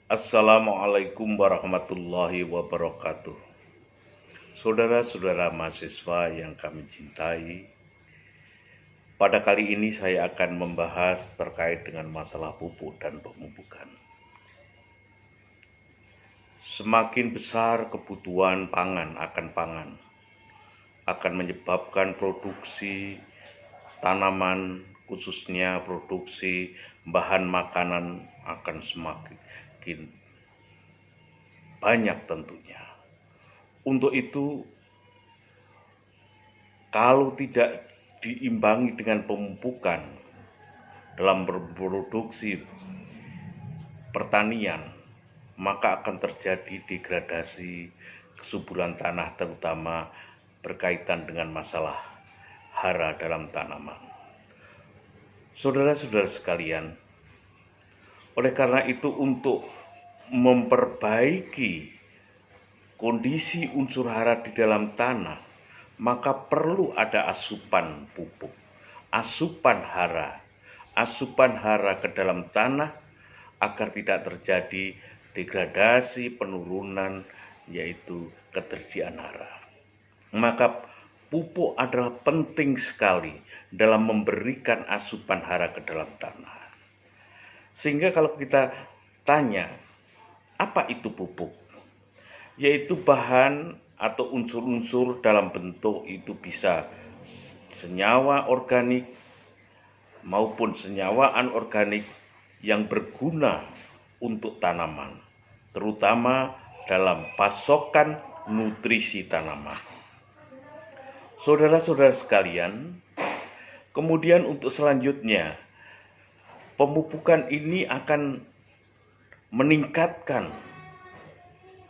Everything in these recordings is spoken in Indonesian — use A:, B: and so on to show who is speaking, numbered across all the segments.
A: Assalamualaikum warahmatullahi wabarakatuh. Saudara-saudara mahasiswa yang kami cintai, pada kali ini saya akan membahas terkait dengan masalah pupuk dan pemupukan. Semakin besar kebutuhan pangan akan menyebabkan produksi tanaman, khususnya produksi bahan makanan akan semakin banyak tentunya. Untuk itu, kalau tidak diimbangi dengan pemupukan dalam berproduksi pertanian, maka akan terjadi degradasi kesuburan tanah, terutama berkaitan dengan masalah hara dalam tanaman. Saudara-saudara sekalian, oleh karena itu untuk memperbaiki kondisi unsur hara di dalam tanah, maka perlu ada asupan pupuk, asupan hara ke dalam tanah agar tidak terjadi degradasi, penurunan, yaitu ketersediaan hara. Maka pupuk adalah penting sekali dalam memberikan asupan hara ke dalam tanah. Sehingga kalau kita tanya, apa itu pupuk? Yaitu bahan atau unsur-unsur dalam bentuk itu bisa senyawa organik maupun senyawa anorganik yang berguna untuk tanaman, terutama dalam pasokan nutrisi tanaman. Saudara-saudara sekalian, kemudian untuk selanjutnya, pemupukan ini akan meningkatkan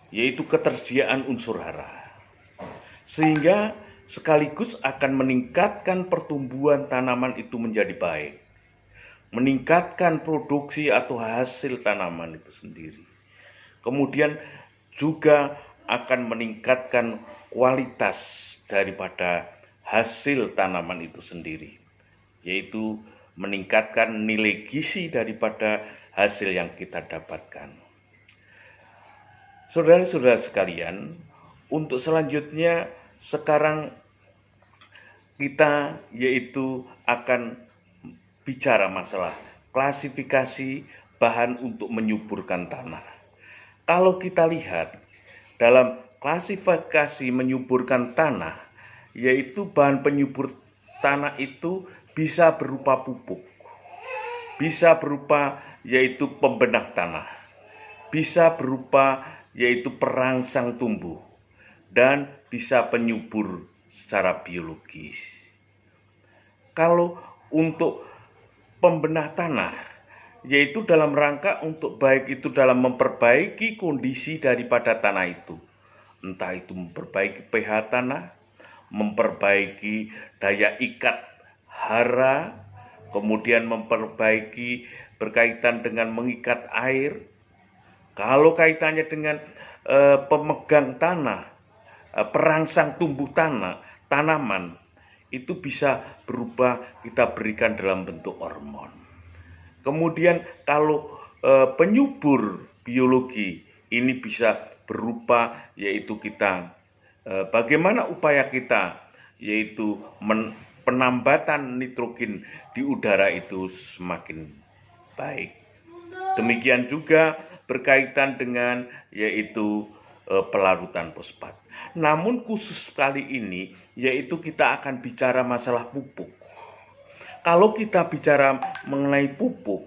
A: yaitu ketersediaan unsur hara, sehingga sekaligus akan meningkatkan pertumbuhan tanaman itu menjadi baik, meningkatkan produksi atau hasil tanaman itu sendiri. Kemudian juga akan meningkatkan kualitas daripada hasil tanaman itu sendiri, yaitu meningkatkan nilai gizi daripada hasil yang kita dapatkan. Saudara-saudara sekalian, untuk selanjutnya sekarang kita yaitu akan bicara masalah klasifikasi bahan untuk menyuburkan tanah. Kalau kita lihat dalam klasifikasi menyuburkan tanah, yaitu bahan penyubur tanah itu bisa berupa pupuk, bisa berupa yaitu pembenah tanah, bisa berupa yaitu perangsang tumbuh, dan bisa penyubur secara biologis. Kalau untuk pembenah tanah, yaitu dalam rangka untuk baik itu dalam memperbaiki kondisi daripada tanah itu, entah itu memperbaiki pH tanah, memperbaiki daya ikat hara, kemudian memperbaiki berkaitan dengan mengikat air. Kalau kaitannya dengan pemegang tanah, perangsang tumbuh tanaman, itu bisa berubah kita berikan dalam bentuk hormon. Kemudian kalau penyubur biologi ini bisa berupa yaitu kita bagaimana upaya kita yaitu penambatan nitrogen di udara itu semakin baik. Demikian juga berkaitan dengan yaitu pelarutan fosfat. Namun khusus kali ini yaitu kita akan bicara masalah pupuk. Kalau kita bicara mengenai pupuk,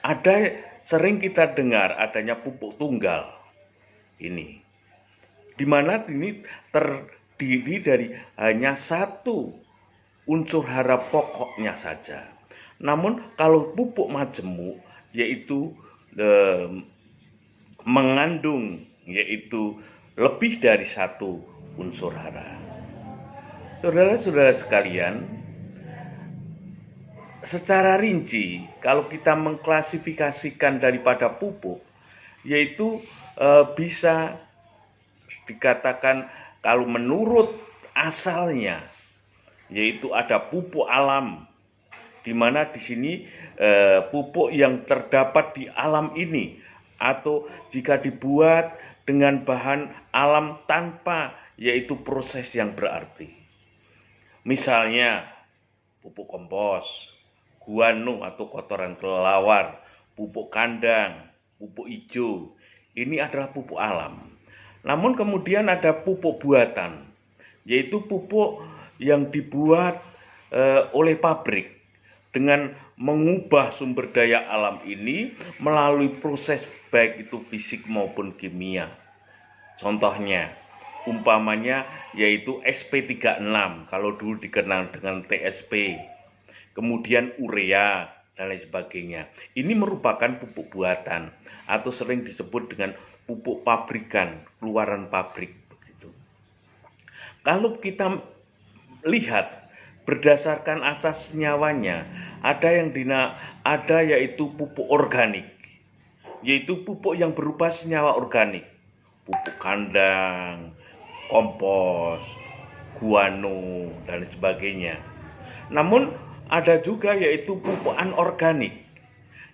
A: ada sering kita dengar adanya pupuk tunggal. Ini di mana ini terdiri dari hanya satu unsur hara pokoknya saja. Namun kalau pupuk majemuk yaitu mengandung yaitu lebih dari satu unsur hara. Saudara-saudara sekalian, secara rinci kalau kita mengklasifikasikan daripada pupuk, yaitu bisa dikatakan kalau menurut asalnya yaitu ada pupuk alam, di mana di sini pupuk yang terdapat di alam ini atau jika dibuat dengan bahan alam tanpa yaitu proses yang berarti. Misalnya pupuk kompos, guano atau kotoran kelelawar, pupuk kandang, pupuk hijau. Ini adalah pupuk alam. Namun kemudian ada pupuk buatan, yaitu pupuk yang dibuat oleh pabrik dengan mengubah sumber daya alam ini melalui proses baik itu fisik maupun kimia. Contohnya, umpamanya yaitu SP36, kalau dulu dikenal dengan TSP, kemudian urea, dan lain sebagainya. Ini merupakan pupuk buatan atau sering disebut dengan pupuk pabrikan, keluaran pabrik begitu. Kalau kita lihat berdasarkan asas senyawanya, ada yaitu pupuk organik, yaitu pupuk yang berupa senyawa organik, pupuk kandang, kompos, guano, dan sebagainya. Namun ada juga yaitu pupuk anorganik,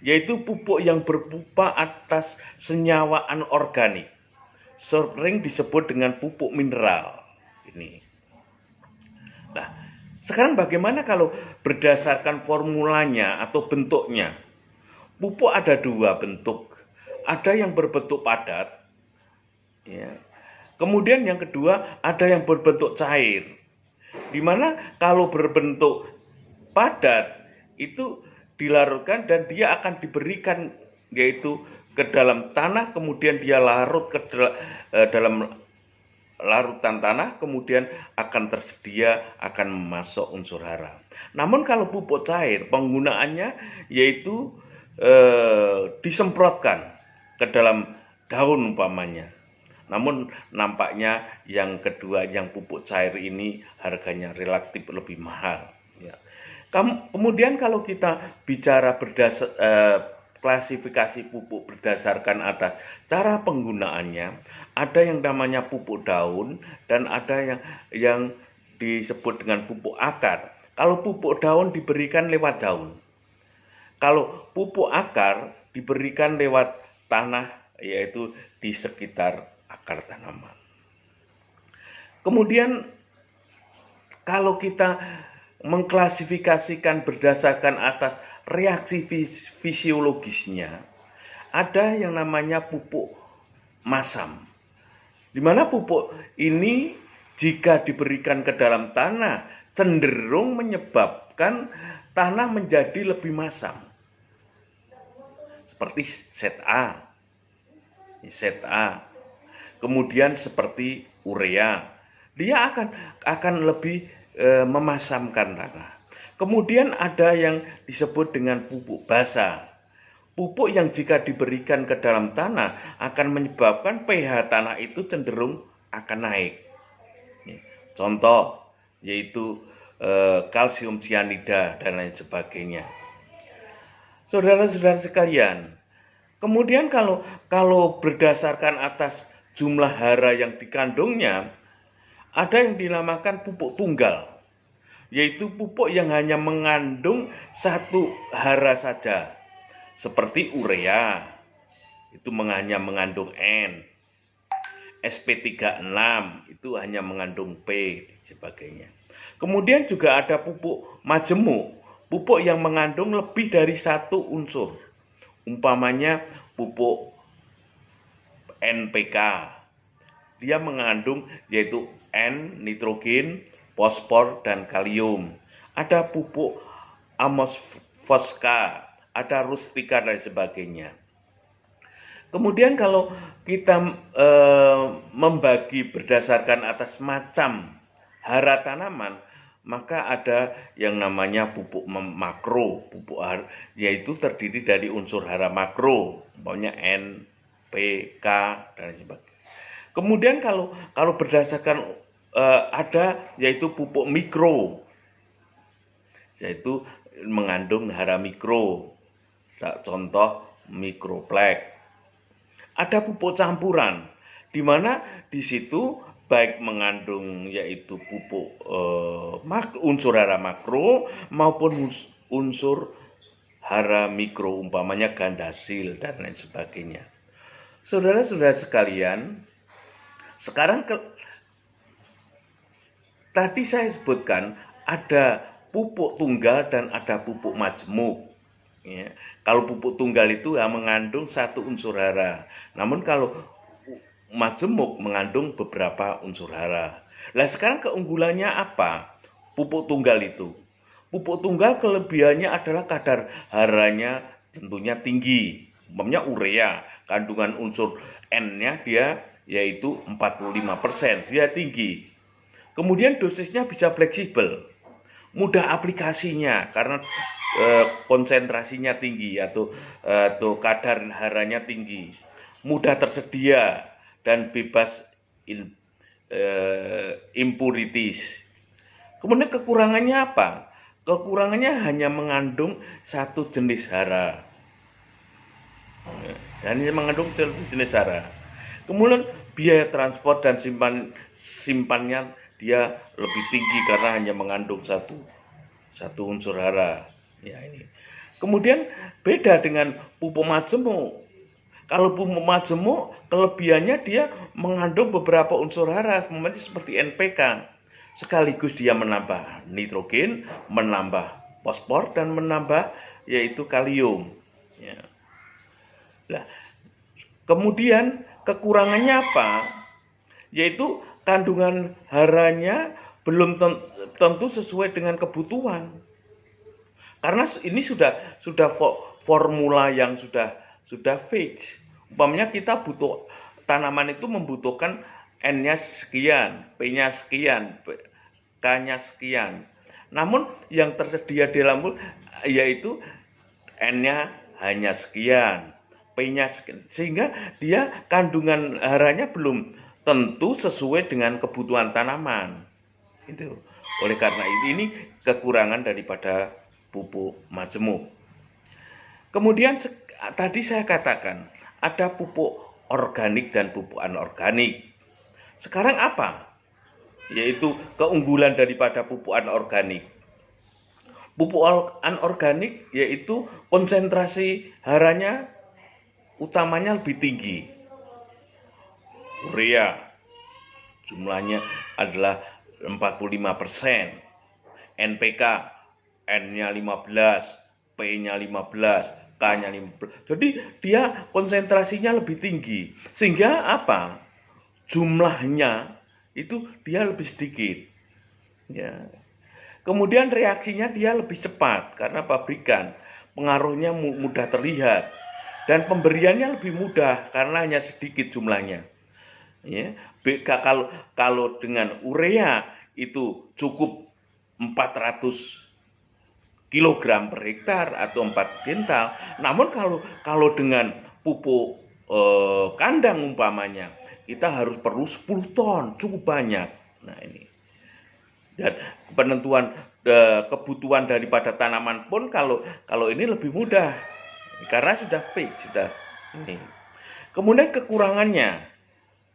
A: yaitu pupuk yang berupa atas senyawa anorganik, sering disebut dengan pupuk mineral. Ini. Nah, sekarang bagaimana kalau berdasarkan formulanya atau bentuknya? Pupuk ada dua bentuk, ada yang berbentuk padat, ya. Kemudian yang kedua ada yang berbentuk cair. Dimana kalau berbentuk padat itu dilarutkan dan dia akan diberikan yaitu ke dalam tanah, kemudian dia larut ke dalam larutan tanah, kemudian akan tersedia, akan masuk unsur hara. Namun kalau pupuk cair penggunaannya yaitu disemprotkan ke dalam daun umpamanya. Namun nampaknya yang kedua, yang pupuk cair ini harganya relatif lebih mahal, ya. Kemudian kalau kita bicara klasifikasi pupuk berdasarkan atas cara penggunaannya, ada yang namanya pupuk daun dan ada yang disebut dengan pupuk akar. Kalau pupuk daun diberikan lewat daun. Kalau pupuk akar diberikan lewat tanah, yaitu di sekitar akar tanaman. Kemudian kalau kita mengklasifikasikan berdasarkan atas reaksi fisiologisnya, ada yang namanya pupuk masam, di mana pupuk ini jika diberikan ke dalam tanah cenderung menyebabkan tanah menjadi lebih masam, seperti ZA. Kemudian seperti urea, dia akan lebih memasamkan tanah. Kemudian ada yang disebut dengan pupuk basa. Pupuk yang jika diberikan ke dalam tanah akan menyebabkan pH tanah itu cenderung akan naik. Contoh yaitu kalsium cyanida dan lain sebagainya. Saudara-saudara sekalian, kemudian kalau berdasarkan atas jumlah hara yang dikandungnya, ada yang dinamakan pupuk tunggal, yaitu pupuk yang hanya mengandung satu hara saja, seperti urea, itu hanya mengandung N, SP36 itu hanya mengandung P, dan sebagainya. Kemudian juga ada pupuk majemuk, pupuk yang mengandung lebih dari satu unsur, umpamanya pupuk NPK, dia mengandung yaitu N, nitrogen, fosfor, dan kalium. Ada pupuk amosfoska, ada rustika, dan sebagainya. Kemudian kalau kita membagi berdasarkan atas macam hara tanaman, maka ada yang namanya pupuk makro, yaitu terdiri dari unsur hara makro, umpamanya N, P, K, dan sebagainya. Kemudian kalau berdasarkan ada yaitu pupuk mikro, yaitu mengandung hara mikro, contoh mikroplek. Ada pupuk campuran, di mana di situ baik mengandung yaitu pupuk unsur hara makro maupun unsur hara mikro, umpamanya gandasil dan lain sebagainya. Saudara-saudara sekalian, sekarang tadi saya sebutkan ada pupuk tunggal dan ada pupuk majemuk. Ya. Kalau pupuk tunggal itu mengandung satu unsur hara, namun kalau majemuk mengandung beberapa unsur hara. Nah sekarang keunggulannya apa? Pupuk tunggal itu. Pupuk tunggal kelebihannya adalah kadar haranya tentunya tinggi. Umpamanya urea, kandungan unsur N-nya dia yaitu 45%, dia tinggi. Kemudian dosisnya bisa fleksibel, mudah aplikasinya karena konsentrasinya tinggi atau kadar haranya tinggi, mudah tersedia dan bebas impurities. Kemudian kekurangannya apa? Kekurangannya hanya mengandung satu jenis hara. Hanya mengandung satu jenis hara. Kemudian biaya transport dan simpannya dia lebih tinggi karena hanya mengandung satu unsur hara. Ya ini. Kemudian beda dengan pupuk majemuk. Kalau pupuk majemuk kelebihannya dia mengandung beberapa unsur hara, seperti NPK. Sekaligus dia menambah nitrogen, menambah fosfor dan menambah yaitu kalium. Ya. Nah, kemudian kekurangannya apa? Yaitu kandungan haranya belum tentu sesuai dengan kebutuhan. Karena ini sudah formula yang sudah fix. Umpamanya kita butuh tanaman itu membutuhkan N-nya sekian, P-nya sekian, K-nya sekian. Namun yang tersedia di dalam yaitu N-nya hanya sekian, P-nya sekian. Sehingga dia kandungan haranya belum tentu sesuai dengan kebutuhan tanaman. Itu. Oleh karena ini kekurangan daripada pupuk majemuk. Kemudian tadi saya katakan ada pupuk organik dan pupuk anorganik. Sekarang apa? Yaitu keunggulan daripada pupuk anorganik. Pupuk anorganik yaitu konsentrasi haranya utamanya lebih tinggi. Urea jumlahnya adalah 45%. NPK N-nya 15, P-nya 15, K-nya 15. Jadi dia konsentrasinya lebih tinggi. Sehingga apa? Jumlahnya itu dia lebih sedikit. Ya. Kemudian reaksinya dia lebih cepat karena pabrikan. Pengaruhnya mudah terlihat. Dan pemberiannya lebih mudah karena hanya sedikit jumlahnya. Ya. Kalau dengan urea itu cukup 400 kilogram per hektar atau 4 kintal. Namun kalau dengan pupuk kandang umpamanya, kita harus perlu 10 ton, cukup banyak. Nah ini. Dan penentuan kebutuhan daripada tanaman pun kalau ini lebih mudah karena sudah fix, sudah ini. Kemudian kekurangannya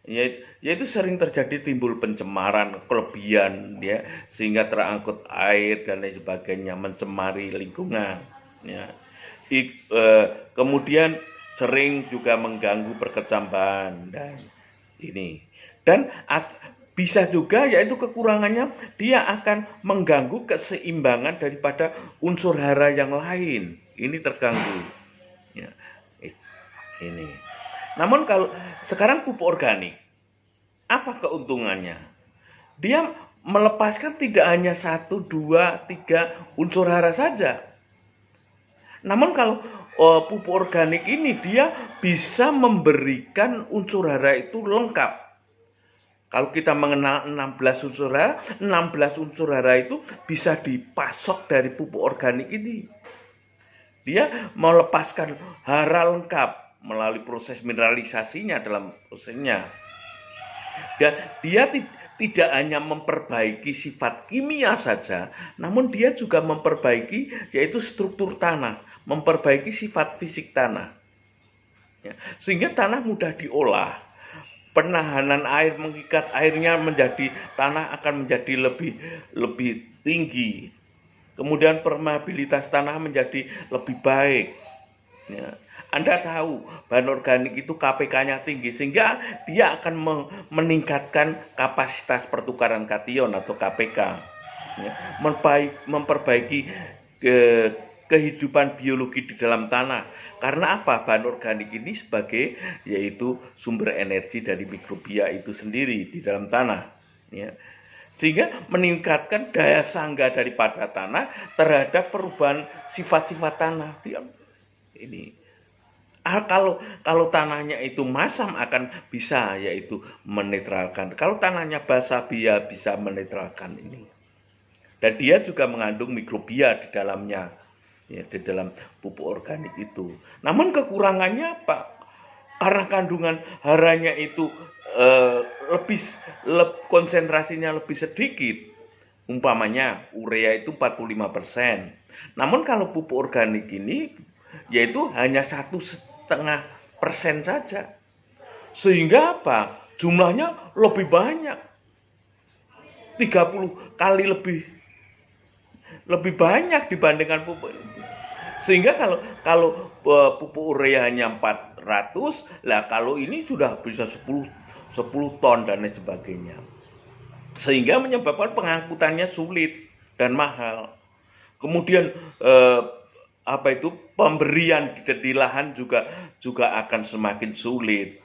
A: yaitu sering terjadi timbul pencemaran, kelebihan ya, sehingga terangkut air dan lain sebagainya, mencemari lingkungan ya. Kemudian sering juga mengganggu perkecambahan dan ini. Dan bisa juga yaitu kekurangannya dia akan mengganggu keseimbangan daripada unsur hara yang lain. Ini terganggu. Ya. Ini. Namun kalau sekarang pupuk organik, apa keuntungannya? Dia melepaskan tidak hanya 1, 2, 3 unsur hara saja. Namun kalau pupuk organik ini dia bisa memberikan unsur hara itu lengkap. Kalau kita mengenal 16 unsur hara, 16 unsur hara itu bisa dipasok dari pupuk organik ini. Dia melepaskan hara lengkap melalui proses mineralisasinya dalam prosesnya. Dan dia tidak hanya memperbaiki sifat kimia saja, namun dia juga memperbaiki yaitu struktur tanah, memperbaiki sifat fisik tanah. Ya, sehingga tanah mudah diolah. Penahanan air, mengikat airnya menjadi tanah akan menjadi lebih tinggi. Kemudian permeabilitas tanah menjadi lebih baik. Ya. Anda tahu bahan organik itu KPK-nya tinggi sehingga dia akan meningkatkan kapasitas pertukaran kation atau KPK. Ya. Memperbaiki kehidupan biologi di dalam tanah. Karena apa? Bahan organik ini sebagai yaitu sumber energi dari mikrobia itu sendiri di dalam tanah. Ya. Sehingga meningkatkan daya sangga daripada tanah terhadap perubahan sifat-sifat tanah. Ini kalau tanahnya itu masam akan bisa yaitu menetralkan. Kalau tanahnya basah dia bisa menetralkan ini. Dan dia juga mengandung mikrobia di dalamnya, ya, di dalam pupuk organik itu. Namun kekurangannya apa? Karena kandungan haranya itu konsentrasinya lebih sedikit. Umpamanya urea itu 45%. Namun kalau pupuk organik ini yaitu hanya 1,5% saja. Sehingga apa? Jumlahnya lebih banyak. 30 kali lebih banyak dibandingkan pupuk itu. Sehingga kalau pupuk urea hanya 400, lah kalau ini sudah bisa 10 ton dan lain sebagainya. Sehingga menyebabkan pengangkutannya sulit dan mahal. Kemudian pemberian di lahan juga akan semakin sulit.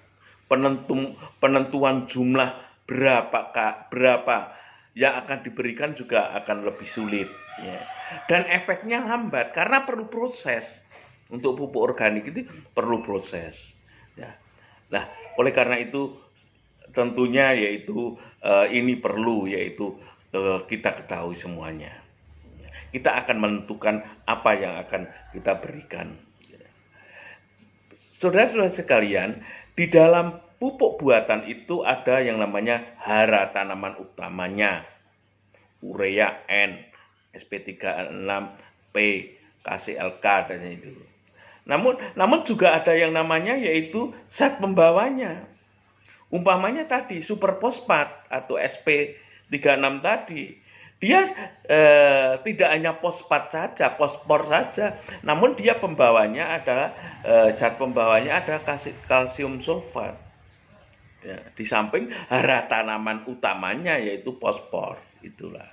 A: Penentuan jumlah berapa yang akan diberikan juga akan lebih sulit, ya. Dan efeknya lambat karena perlu proses. Untuk pupuk organik itu perlu proses, ya. Nah, oleh karena itu tentunya yaitu ini perlu yaitu kita ketahui semuanya. Kita akan menentukan apa yang akan kita berikan. Saudara-saudara sekalian, di dalam pupuk buatan itu ada yang namanya hara tanaman utamanya. Urea N, SP36, P, KCLK dan itu. Namun juga ada yang namanya yaitu zat pembawanya. Umpamanya tadi super fosfat atau SP36 tadi. Dia tidak hanya fosfat saja, fosfor saja, namun dia pembawanya adalah zat pembawanya adalah kalsium sulfat. Ya, di samping hara tanaman utamanya yaitu fosfor, itulah.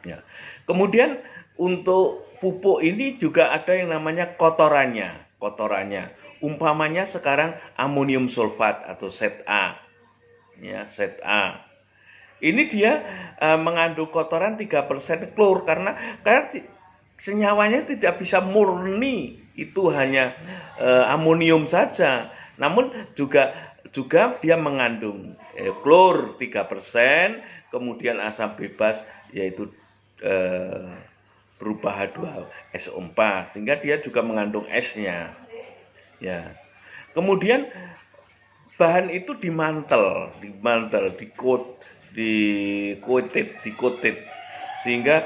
A: Ya. Kemudian untuk pupuk ini juga ada yang namanya kotorannya. Umpamanya sekarang amonium sulfat atau ZA. Ya, ZA. Ini dia mengandung kotoran 3% klor karena senyawanya tidak bisa murni itu hanya amonium saja. Namun juga dia mengandung klor 3%, kemudian asam bebas yaitu berupa H2SO4 sehingga dia juga mengandung S-nya. Ya. Kemudian bahan itu dimantel, dikotit sehingga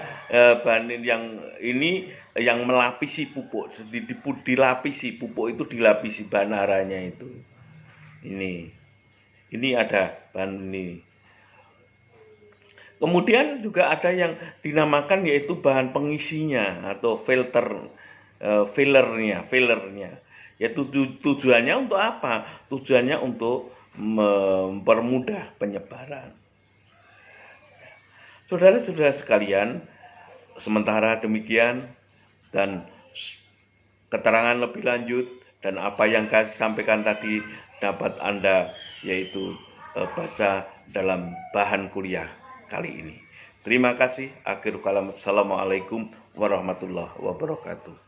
A: bahan ini yang melapisi pupuk, dilapisi pupuk itu dilapisi bahan haranya itu. Ini ada bahan ini. Kemudian juga ada yang dinamakan yaitu bahan pengisinya atau fillernya. Yaitu tujuannya untuk apa? Tujuannya untuk mempermudah penyebaran. Saudara-saudara sekalian, sementara demikian dan keterangan lebih lanjut dan apa yang saya sampaikan tadi dapat Anda yaitu baca dalam bahan kuliah kali ini. Terima kasih. Akhirul kalam. Assalamualaikum warahmatullahi wabarakatuh.